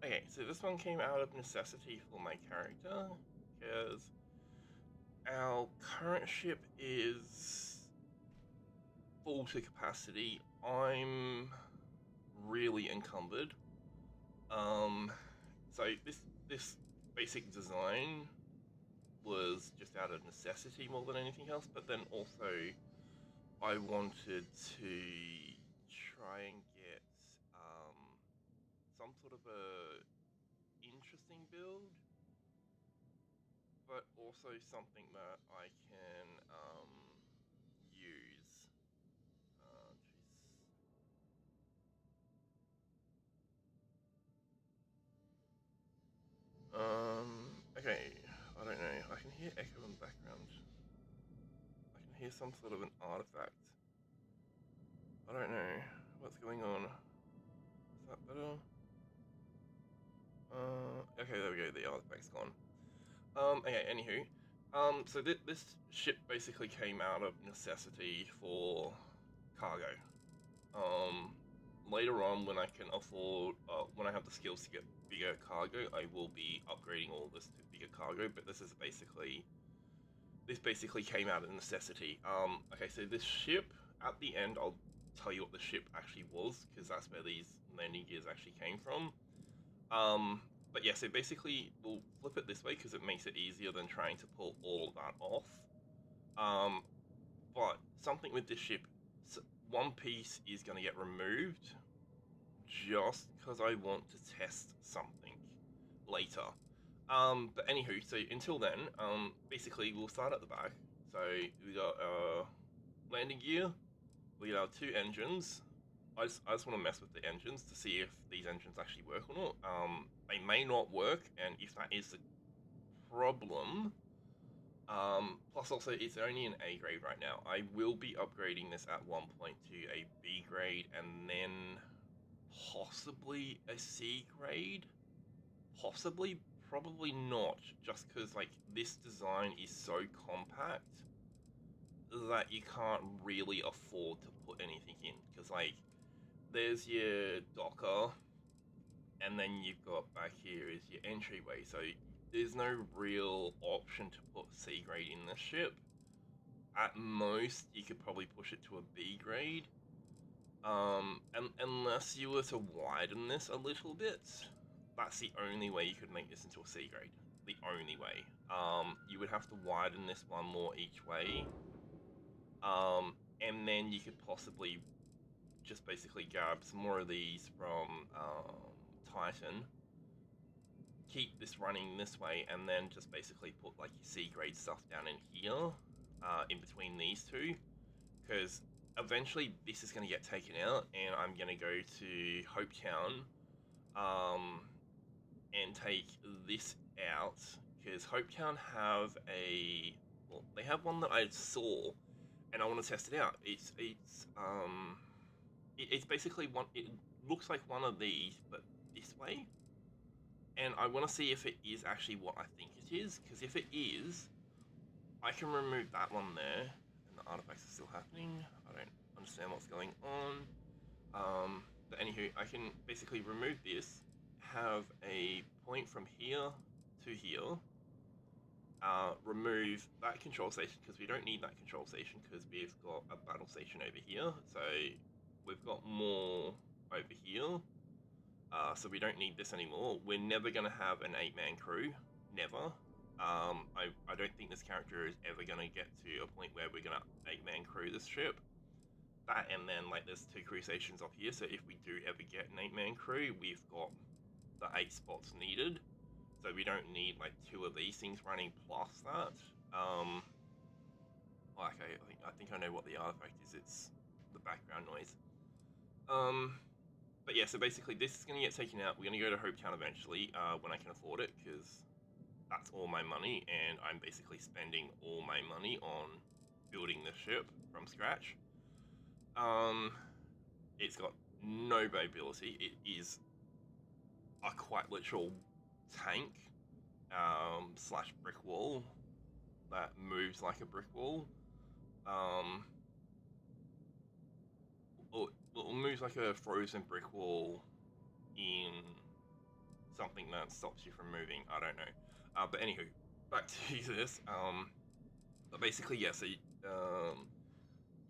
Okay, so this one came out of necessity for my character, because our current ship is full to capacity. I'm really encumbered. Um, so this basic design was just out of necessity more than anything else, but then also I wanted to try and get um, some sort of a interesting build, but also something that I can use. Jeez. Okay, I don't know. I can hear echo in the background. I can hear some sort of an artifact. I don't know what's going on. Is that better? Okay, there we go. The artifact's gone. Okay, anywho. So this ship basically came out of necessity for cargo. Um, Later on, when I can afford, when I have the skills to get bigger cargo, I will be upgrading all this to bigger cargo. But this basically came out of necessity. Okay, so this ship at the end, I'll tell you what the ship actually was because that's where these landing gears actually came from. But yeah, so basically we'll flip it this way because it makes it easier than trying to pull all of that off. Um, but something with this ship, one piece is going to get removed just because I want to test something later. But anywho, so until then, basically we'll start at the back. So we got landing gear, we got our two engines. I just want to mess with the engines to see if these engines actually work or not. They may not work, and if that is the problem, plus also it's only an A grade right now. I will be upgrading this at one point to a B grade, and then possibly a C grade. Possibly, probably not, just because like this design is so compact that you can't really afford to put anything in. Because like there's your docker, and then you've got back here is your entryway. So there's no real option to put C grade in this ship. At most, you could probably push it to a B grade. And unless you were to widen this a little bit, that's the only way you could make this into a C grade. The only way. You would have to widen this one more each way. And then you could possibly just basically grab some more of these from Titan, keep this running this way, and then just basically put like your C grade stuff down in here, in between these two, because eventually this is going to get taken out, and I'm going to go to Hopetown, um, and take this out, because Hopetown have a, well, they have one that I saw, and I want to test it out. It's basically one. It looks like one of these, but this way. And I want to see if it is actually what I think it is, because if it is, I can remove that one there, and the artifacts are still happening. I don't understand what's going on. But anywho, I can basically remove this, have a point from here to here, remove that control station, because we don't need that control station, because we've got a battle station over here, so we've got more over here. So we don't need this anymore. We're never going to have an 8-man crew. Never. I don't think this character is ever going to get to a point where we're going to 8-man crew this ship. That, and then like there's 2 crew stations up here, so if we do ever get an 8-man crew, we've got the 8 spots needed. So we don't need like 2 of these things running plus that. Okay, I think I know what the artifact is. It's the background noise. Um, But yeah, so basically this is going to get taken out. We're going to go to Hopetown eventually, when I can afford it, because that's all my money, and I'm basically spending all my money on building the ship from scratch. Um, it's got no mobility. It is a quite literal tank, slash brick wall that moves like a brick wall. Um, or, well, it moves like a frozen brick wall in something that stops you from moving. I don't know. But anywho, back to this. But basically, yeah. So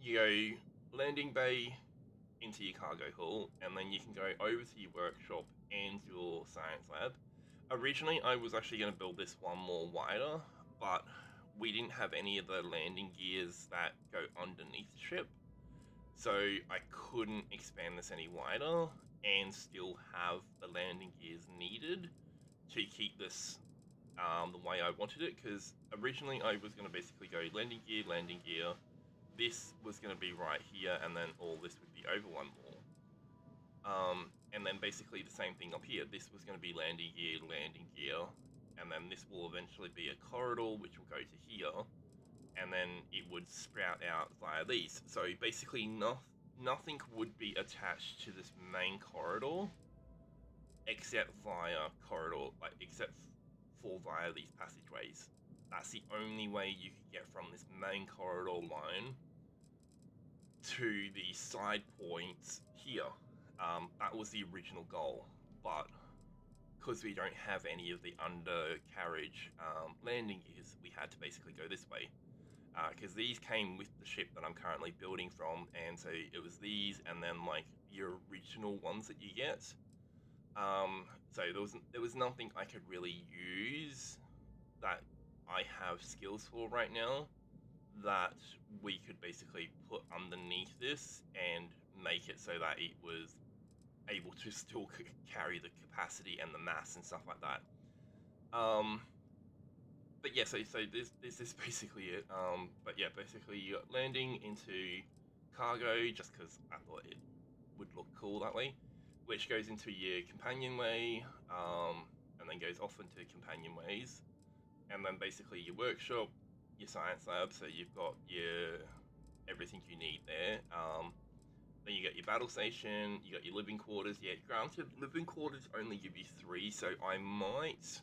you go landing bay into your cargo hull, and then you can go over to your workshop and your science lab. Originally, I was actually going to build this one more wider, but we didn't have any of the landing gears that go underneath the ship, so I couldn't expand this any wider and still have the landing gears needed to keep this the way I wanted it, because originally I was going to basically go landing gear, this was going to be right here, and then all this would be over one more. And then basically the same thing up here. This was going to be landing gear, and then this will eventually be a corridor which will go to here, and then it would sprout out via these. So basically nothing would be attached to this main corridor except via via these passageways. That's the only way you could get from this main corridor line to the side points here. That was the original goal, but because we don't have any of the undercarriage landing gears, we had to basically go this way. Because these came with the ship that I'm currently building from, and so it was these, and then like your original ones that you get. So there was nothing I could really use that I have skills for right now that we could basically put underneath this and make it so that it was able to still carry the capacity and the mass and stuff like that. But yeah, so this is basically it. But yeah, basically you're landing into cargo just because I thought it would look cool that way, which goes into your companionway, and then goes off into companionways, and then basically your workshop, your science lab. So you've got your everything you need there. Then you got your battle station, you got your living quarters. Yeah, granted, living quarters only give you 3, so I might,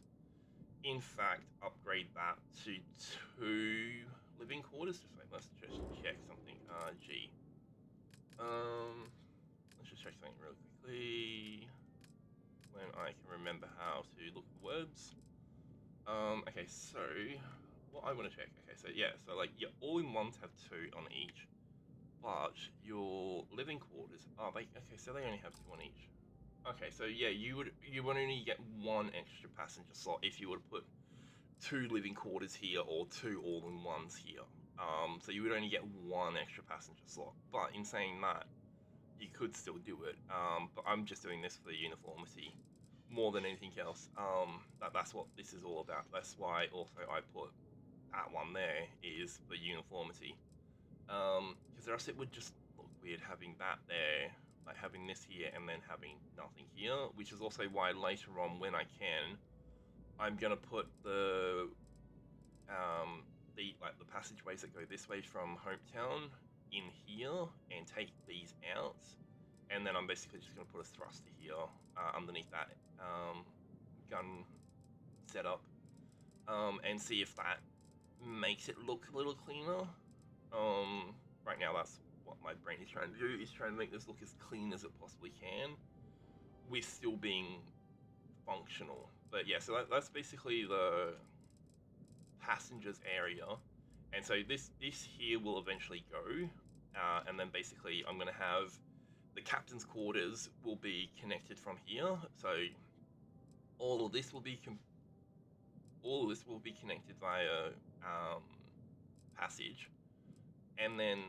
in fact, upgrade that to 2 living quarters. Just wait, let's just check something. G. Let's just check something real quickly. When I can remember how to look at words. Okay, so what I want to check. Okay, so yeah, so like your all-in-ones have 2 on each. But your living quarters are okay, so they only have 2 on each. Okay, so yeah, you would only get 1 extra passenger slot if you were to put 2 living quarters here or 2 all-in-ones here. So you would only get 1 extra passenger slot. But in saying that, you could still do it. But I'm just doing this for the uniformity more than anything else. That's what this is all about. That's why also I put that one there, is for uniformity. Because else it would just look weird having that there, like having this here and then having nothing here, which is also why later on, when I can, I'm gonna put the passageways that go this way from Hometown in here and take these out, and then I'm basically just gonna put a thruster here underneath that gun setup, and see if that makes it look a little cleaner. Right now that's what my brain is trying to do, is trying to make this look as clean as it possibly can, with still being functional. But yeah, so that's basically the passengers area, and so this here will eventually go, and then basically I'm going to have the captain's quarters will be connected from here, so all of this will be connected via passage, and then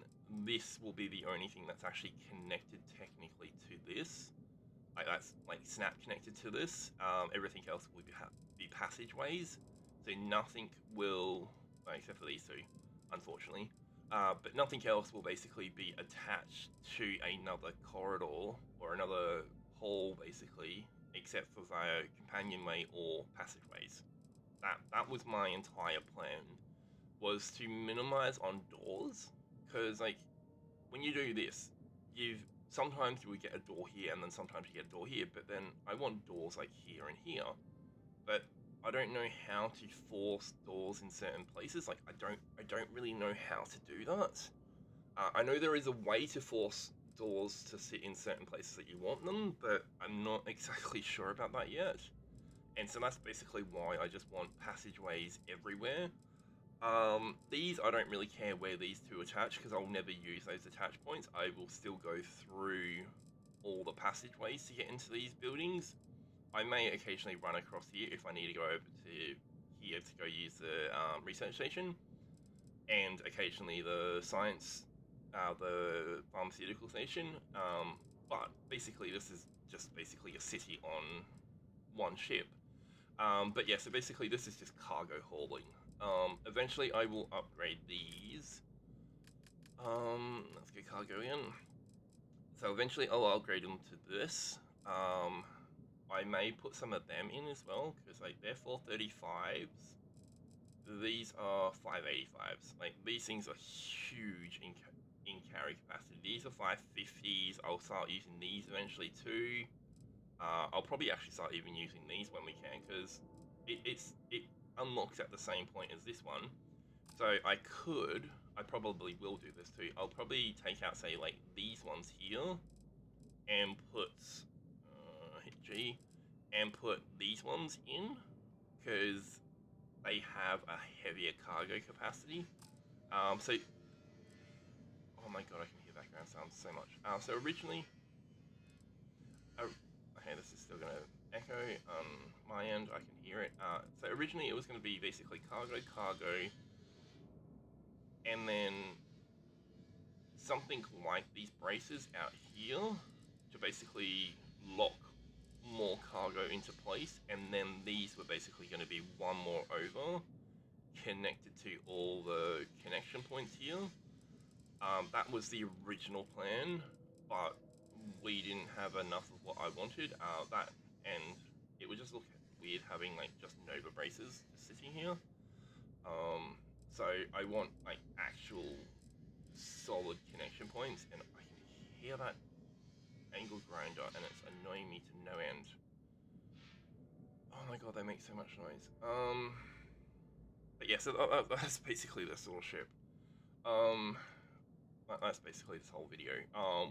this will be the only thing that's actually connected technically to this. Like that's like snap connected to this. Everything else will be passageways, so nothing will, except for these 2, unfortunately. But nothing else will basically be attached to another corridor or another hall, basically, except for via companionway or passageways. That was my entire plan, was to minimize on doors, because like when you do this, sometimes you would get a door here and then sometimes you get a door here, but then I want doors like here and here, but I don't know how to force doors in certain places. Like I don't really know how to do that. I know there is a way to force doors to sit in certain places that you want them, but I'm not exactly sure about that yet. and so that's basically why I just want passageways everywhere. These, I don't really care where these two attach, because I'll never use those attach points. I will still go through all the passageways to get into these buildings. I may occasionally run across here if I need to go over to here to go use the research station, and occasionally the the pharmaceutical station. But basically, this is just basically a city on one ship. But yeah, so basically this is just cargo hauling. Eventually I will upgrade these. Let's get cargo in. So eventually I'll upgrade them to this. I may put some of them in as well, because like they're 435s. These are 585s. Like these things are huge in carry capacity. These are 550s. I'll start using these eventually too. I'll probably actually start even using these when we can, because it unlocks at the same point as this one. So I probably will do this too. I'll probably take out, say, like these ones here, and put hit G, and put these ones in, because they have a heavier cargo capacity. So oh my god, I can hear background sounds so much. So originally, okay, this is still gonna echo on my end. I can hear it. So originally it was going to be basically cargo, and then something like these braces out here to basically lock more cargo into place, and then these were basically going to be one more over, connected to all the connection points here. That was the original plan, but we didn't have enough of what I wanted. And it would just look weird having like just Nova braces just sitting here. So I want like actual solid connection points, and I can hear that angle grinder, and it's annoying me to no end. Oh my god, they make so much noise. But yeah, so that's basically the sort of ship. That's basically this whole video.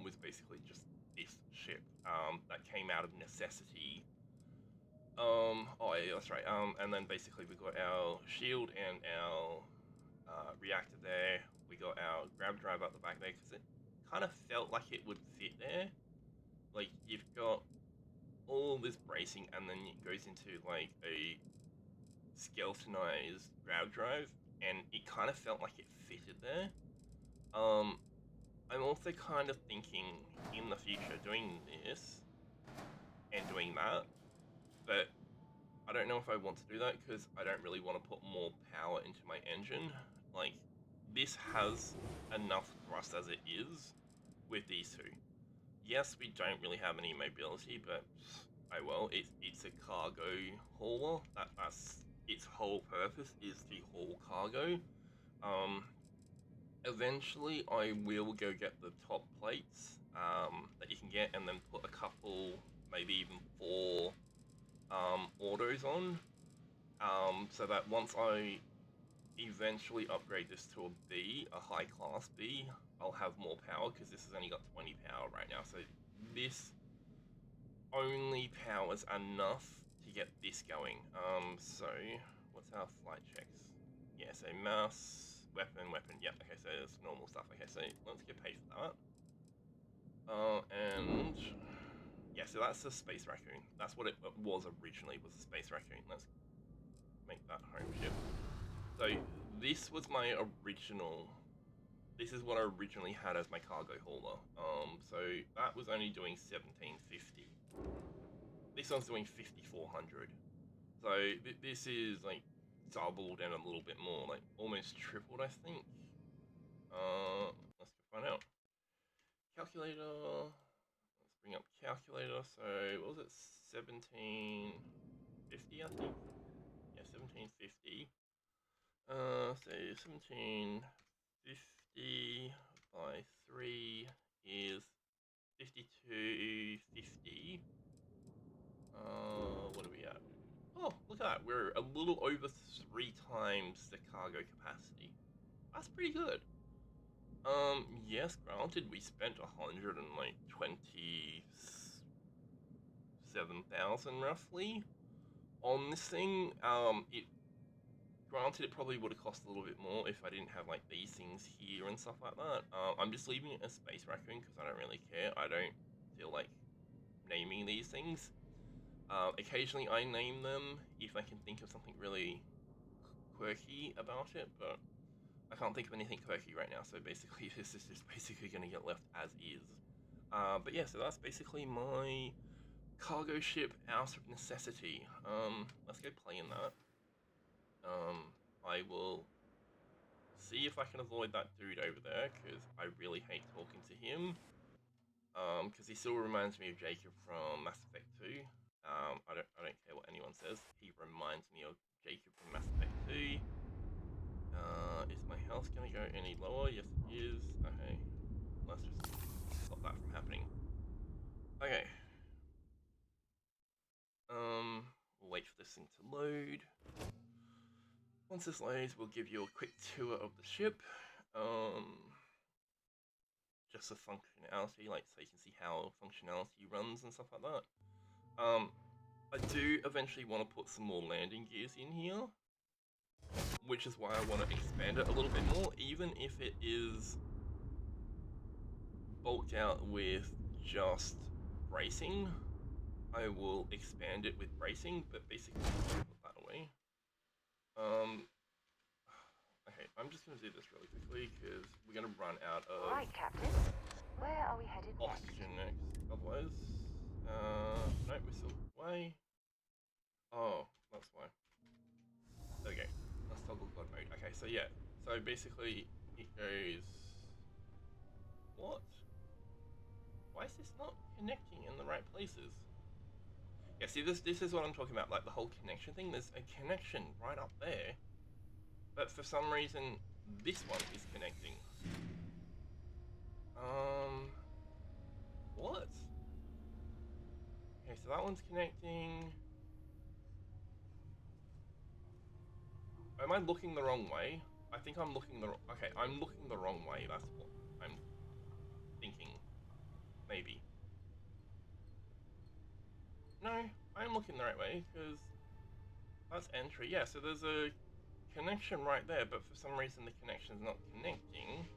Was basically just this ship. That came out of necessity. Oh yeah, that's right. And then basically we got our shield and our reactor there. We got our grab drive up the back there, because it kind of felt like it would fit there. Like you've got all this bracing, and then it goes into like a skeletonized grab drive, and it kind of felt like it fitted there. I'm also kind of thinking in the future doing this and doing that, but I don't know if I want to do that, because I don't really want to put more power into my engine. Like, this has enough thrust as it is with these two. Yes, we don't really have any mobility, but oh well, it's a cargo hauler. That's its whole purpose, is to haul cargo. Eventually I will go get the top plates that you can get, and then put a couple, maybe even 4 autos on, so that once I eventually upgrade this to a B, a high class B, I'll have more power, because this has only got 20 power right now. So this only powers enough to get this going. So what's our flight checks? Yeah, so mouse, weapon. Yep, okay, so it's normal stuff. Okay, so let's get paid for that. And yeah, so that's a space raccoon. That's what it was originally, was a space raccoon. Let's make that home ship. So this was my original. This is what I originally had as my cargo hauler. So that was only doing 1750. This one's doing 5400. So this is like doubled and a little bit more, like almost tripled, I think. Let's go find out. Calculator. Let's bring up calculator. So what was it? 1750, I think. Yeah, 1750. So 1750 by 3 is 5250. What are we at? Oh, look at that. We're a little over 3 times the cargo capacity. That's pretty good. Yes, granted, we spent 127,000 roughly on this thing. It Granted, it probably would have cost a little bit more if I didn't have like these things here and stuff like that. I'm just leaving it as Space Raccoon because I don't really care. I don't feel like naming these things. Occasionally I name them if I can think of something really quirky about it, but I can't think of anything quirky right now, so basically this is just basically going to get left as is. But yeah, so that's basically my cargo ship out of necessity. Let's go play in that. I will see if I can avoid that dude over there, because I really hate talking to him. Because he still reminds me of Jacob from Mass Effect 2. I don't care what anyone says. He reminds me of Jacob from Mass Effect 2. Is my health gonna go any lower? Yes, it is. Okay, let's just stop that from happening. Okay. We'll wait for this thing to load. Once this loads, we'll give you a quick tour of the ship. Just the functionality, like so you can see how functionality runs and stuff like that. I do eventually want to put some more landing gears in here, which is why I want to expand it a little bit more, even if it is bulked out with just bracing. I will expand it with bracing, but basically put that away. Okay, I'm just going to do this really quickly because we're going to run out of right, Captain. Where are we headed oxygen next. Otherwise, no, we're still away. Oh, that's why. Okay, let's toggle God mode. Okay, so yeah, so basically it goes. What? Why is this not connecting in the right places? Yeah, see, this is what I'm talking about, like the whole connection thing. There's a connection right up there, but for some reason this one is connecting. What? Okay, so that one's connecting. Am I looking the wrong way? I think I'm looking the okay, I'm looking the wrong way, that's what I'm thinking. Maybe. No, I'm looking the right way, because that's entry. Yeah, so there's a connection right there, but for some reason the connection's not connecting.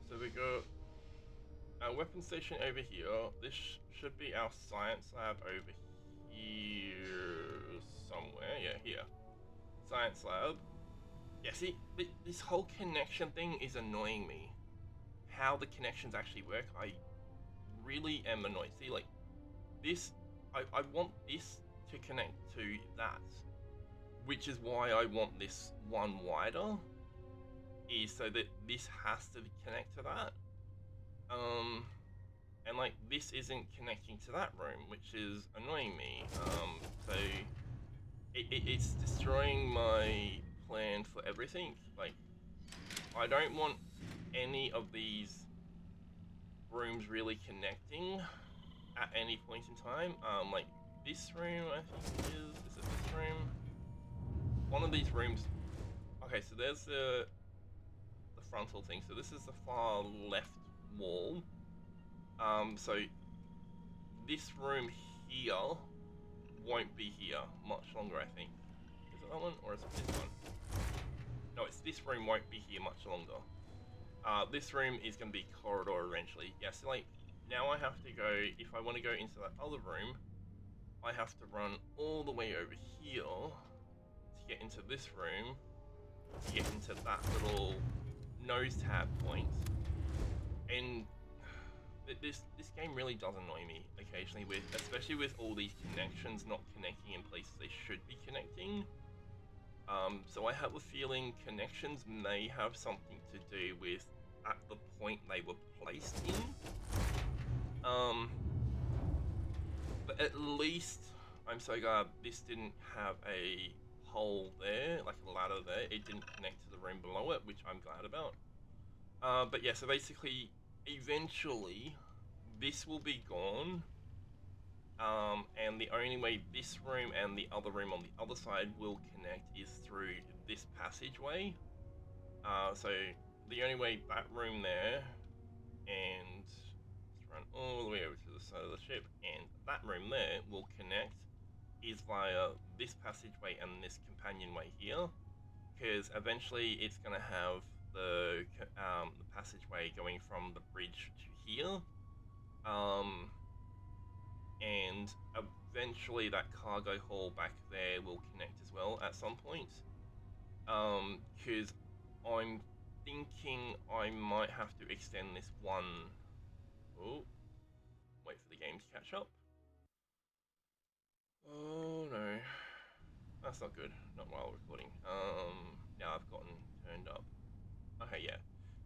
So we got our weapon station over here. This should be our science lab over here somewhere. Yeah, here. Science lab. Yeah, see, this whole connection thing is annoying me. How the connections actually work, I really am annoyed. See, like, this, I want this to connect to that, which is why I want this one wider, is so that this has to connect to that. And like, this isn't connecting to that room, which is annoying me. So it's destroying my plan for everything. Like, I don't want any of these rooms really connecting at any point in time. Like this room, I think it it this room? One of these rooms, okay, so there's the frontal thing, so this is the far left wall. So this room here won't be here much longer, I think. Is it that one, or is it this one? No, it's this room won't be here much longer. This room is going to be corridor eventually. Yeah, so like, now I have to go, if I want to go into that other room, I have to run all the way over here to get into this room, to get into that little nose tab point. And this game really does annoy me occasionally, with especially with all these connections not connecting in places they should be connecting. So I have a feeling connections may have something to do with at the point they were placed in. But at least I'm so glad this didn't have a hole there, like a ladder there. It didn't connect to the room below it, which I'm glad about. But yeah, so basically, eventually, this will be gone. And the only way this room and the other room on the other side will connect is through this passageway. So the only way that room there, and let's run all the way over to the side of the ship, and that room there will connect is via this passageway and this companionway here, because eventually it's going to have the passageway going from the bridge to here, um, and eventually that cargo hall back there will connect as well at some point. Because I'm thinking I might have to extend this one. Oh, wait for the game to catch up. Oh no, that's not good. Not while recording. Now I've gotten turned up. Okay, yeah.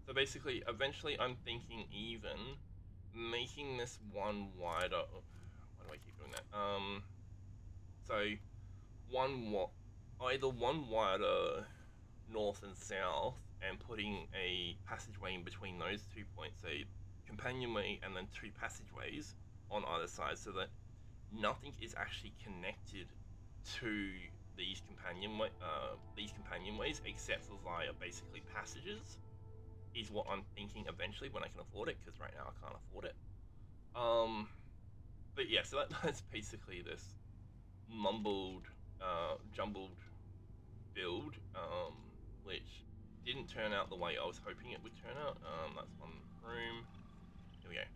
So basically, eventually, I'm thinking even making this one wider. Oh, why do I keep doing that? So one what? Either one wider north and south, and putting a passageway in between those 2 points, a companionway and then two passageways on either side, so that nothing is actually connected to these companionways except for via basically passages is what I'm thinking eventually when I can afford it, because right now I can't afford it. Um, but yeah, so that's basically this mumbled, jumbled build, which didn't turn out the way I was hoping it would turn out. That's one room. Here we go.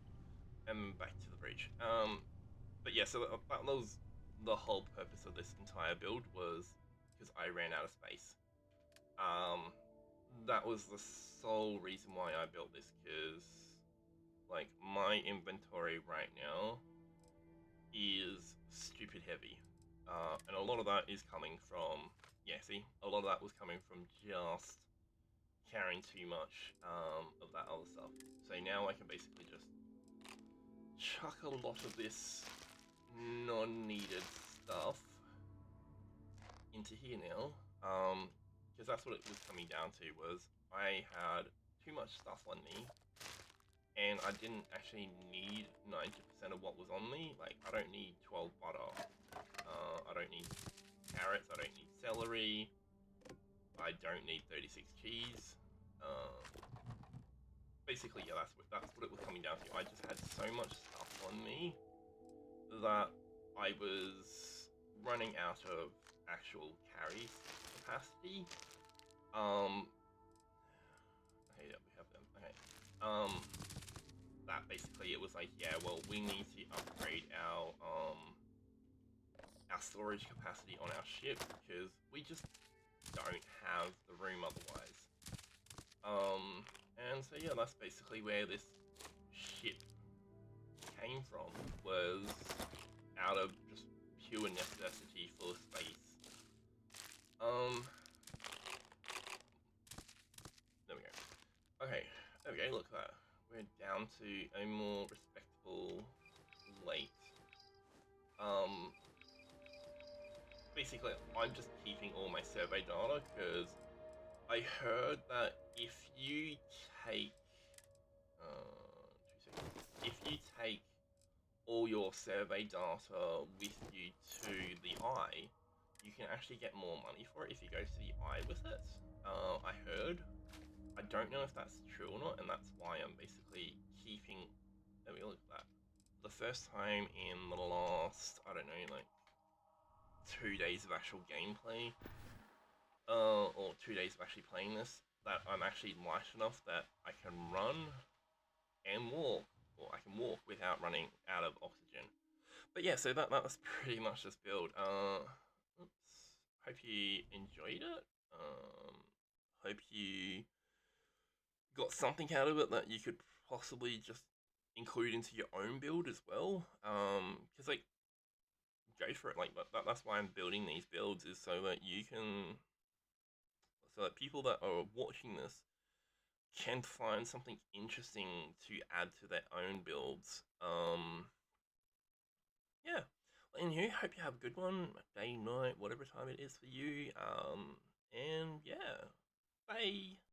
And back to the bridge. But yeah, so that was the whole purpose of this entire build, was because I ran out of space. That was the sole reason why I built this, because like my inventory right now is stupid heavy, and a lot of that is coming from, yeah, see, a lot of that was coming from just carrying too much of that other stuff. So now I can basically just chuck a lot of this non-needed stuff into here now, because that's what it was coming down to, was I had too much stuff on me, and I didn't actually need 90% of what was on me. Like, I don't need 12 butter, I don't need carrots, I don't need celery, I don't need 36 cheese. Basically, yeah, that's what it was coming down to. I just had so much stuff on me that I was running out of actual carry capacity. Okay, yeah, we have them. Okay. That basically it was like, yeah, well, we need to upgrade our storage capacity on our ship, because we just don't have the room otherwise. And so yeah, that's basically where this ship came from, was out of just pure necessity for space. There we go. Okay, okay, look at that. We're down to a more respectable weight. Basically, I'm just keeping all my survey data, because I heard that if you take, 2 seconds, if you take all your survey data with you to the eye, you can actually get more money for it if you go to the eye with it. I heard. I don't know if that's true or not, and that's why I'm basically keeping. Let me look at that. The first time in the last, I don't know, like 2 days of actual gameplay, or 2 days of actually playing this, that I'm actually light enough that I can run and walk, or I can walk without running out of oxygen. But yeah, so that was pretty much this build. Oops. Hope you enjoyed it. Hope you got something out of it that you could possibly just include into your own build as well. Because like, go for it. Like that's why I'm building these builds, is so that you can, so that people that are watching this can find something interesting to add to their own builds. Yeah. Well, anywho, hope you have a good one, day, night, whatever time it is for you. And yeah, bye.